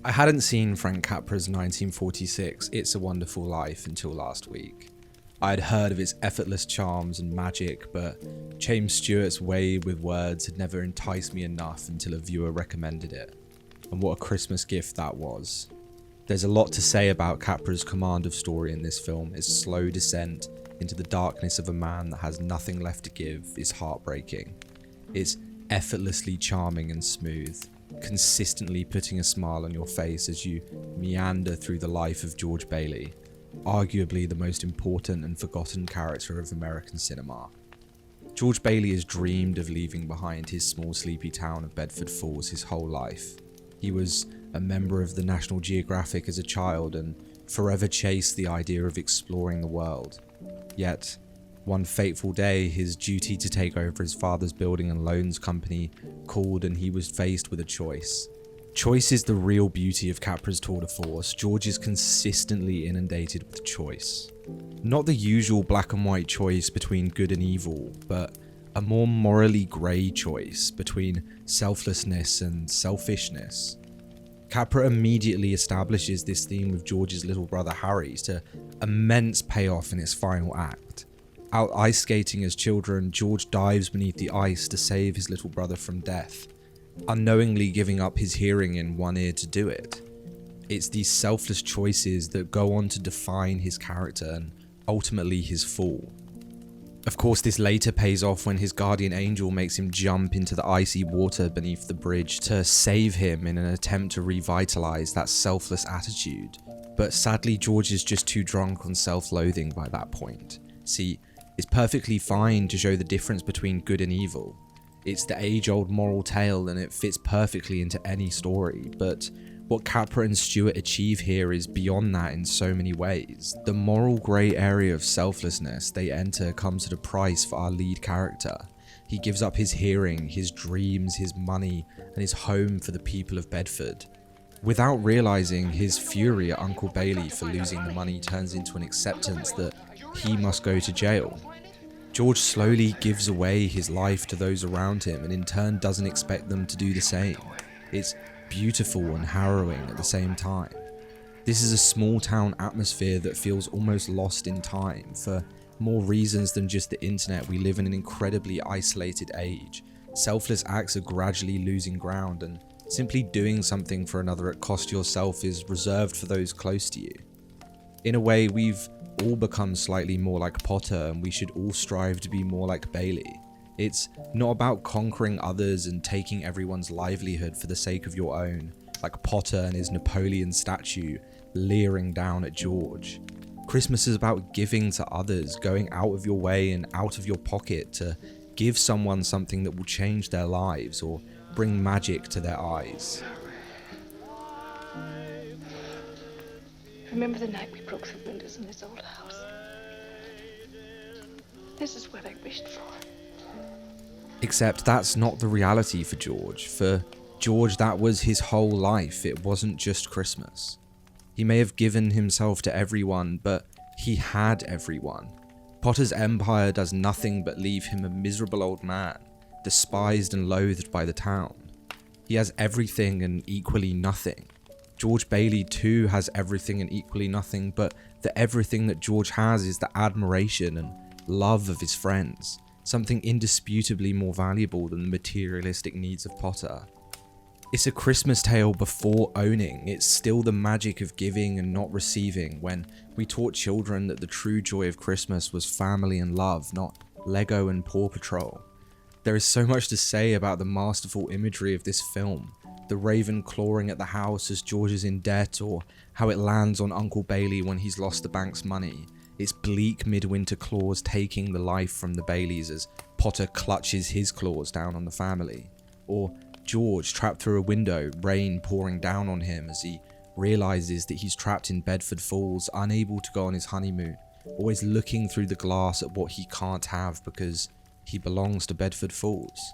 I hadn't seen Frank Capra's 1946 It's a Wonderful Life until last week. I had heard of its effortless charms and magic, but James Stewart's way with words had never enticed me enough until a viewer recommended it. And what a Christmas gift that was. There's a lot to say about Capra's command of story in this film. Its slow descent into the darkness of a man that has nothing left to give is heartbreaking. It's effortlessly charming and smooth, consistently putting a smile on your face as you meander through the life of George Bailey, arguably the most important and forgotten character of American cinema. George Bailey has dreamed of leaving behind his small sleepy town of Bedford Falls his whole life. He was a member of the National Geographic as a child and forever chased the idea of exploring the world. Yet, one fateful day, his duty to take over his father's building and loans company called and he was faced with a choice. Choice is the real beauty of Capra's tour de force. George is consistently inundated with choice. Not the usual black and white choice between good and evil, but a more morally grey choice between selflessness and selfishness. Capra immediately establishes this theme with George's little brother Harry to immense payoff in its final act. Out ice skating as children, George dives beneath the ice to save his little brother from death, unknowingly giving up his hearing in one ear to do it. It's these selfless choices that go on to define his character and ultimately his fall. Of course, this later pays off when his guardian angel makes him jump into the icy water beneath the bridge to save him in an attempt to revitalize that selfless attitude. But sadly, George is just too drunk on self-loathing by that point. See, it's perfectly fine to show the difference between good and evil. It's the age-old moral tale and it fits perfectly into any story, but what Capra and Stewart achieve here is beyond that in so many ways. The moral grey area of selflessness they enter comes at a price for our lead character. He gives up his hearing, his dreams, his money, and his home for the people of Bedford. Without realising, his fury at Uncle Bailey for losing the money turns into an acceptance that he must go to jail. George slowly gives away his life to those around him and in turn doesn't expect them to do the same. It's beautiful and harrowing at the same time. This is a small town atmosphere that feels almost lost in time. For more reasons than just the internet, we live in an incredibly isolated age. Selfless acts are gradually losing ground and simply doing something for another at cost yourself is reserved for those close to you. In a way, we've all become slightly more like Potter and we should all strive to be more like Bailey. It's not about conquering others and taking everyone's livelihood for the sake of your own, like Potter and his Napoleon statue leering down at George. Christmas is about giving to others, going out of your way and out of your pocket to give someone something that will change their lives or bring magic to their eyes. Remember the night we broke the windows in this old house? This is what I wished for. Except that's not the reality for George. For George, that was his whole life. It wasn't just Christmas. He may have given himself to everyone, but he had everyone. Potter's empire does nothing but leave him a miserable old man, despised and loathed by the town. He has everything and equally nothing. George Bailey too has everything and equally nothing, but the everything that George has is the admiration and love of his friends. Something indisputably more valuable than the materialistic needs of Potter. It's a Christmas tale before owning. It's still the magic of giving and not receiving, when we taught children that the true joy of Christmas was family and love, not Lego and Paw Patrol. There is so much to say about the masterful imagery of this film. The raven clawing at the house as George is in debt, or how it lands on Uncle Bailey when he's lost the bank's money. Its bleak midwinter claws taking the life from the Baileys as Potter clutches his claws down on the family. Or George trapped through a window, rain pouring down on him as he realizes that he's trapped in Bedford Falls, unable to go on his honeymoon, always looking through the glass at what he can't have because he belongs to Bedford Falls.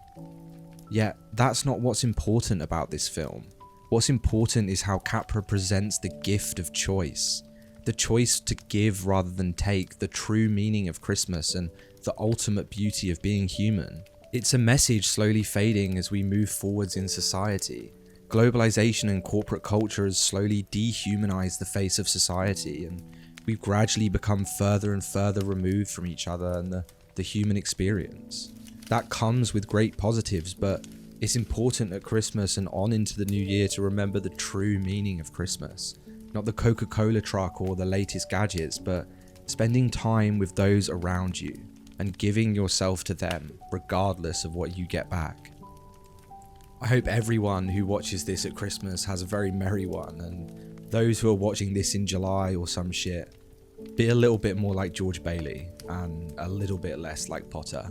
Yet, that's not what's important about this film. What's important is how Capra presents the gift of choice. The choice to give rather than take, the true meaning of Christmas and the ultimate beauty of being human. It's a message slowly fading as we move forwards in society. Globalization and corporate culture has slowly dehumanized the face of society, and we've gradually become further and further removed from each other and the human experience. That comes with great positives, but it's important at Christmas and on into the new year to remember the true meaning of Christmas. Not the Coca-Cola truck or the latest gadgets, but spending time with those around you and giving yourself to them, regardless of what you get back. I hope everyone who watches this at Christmas has a very merry one, and those who are watching this in July or some shit, be a little bit more like George Bailey and a little bit less like Potter.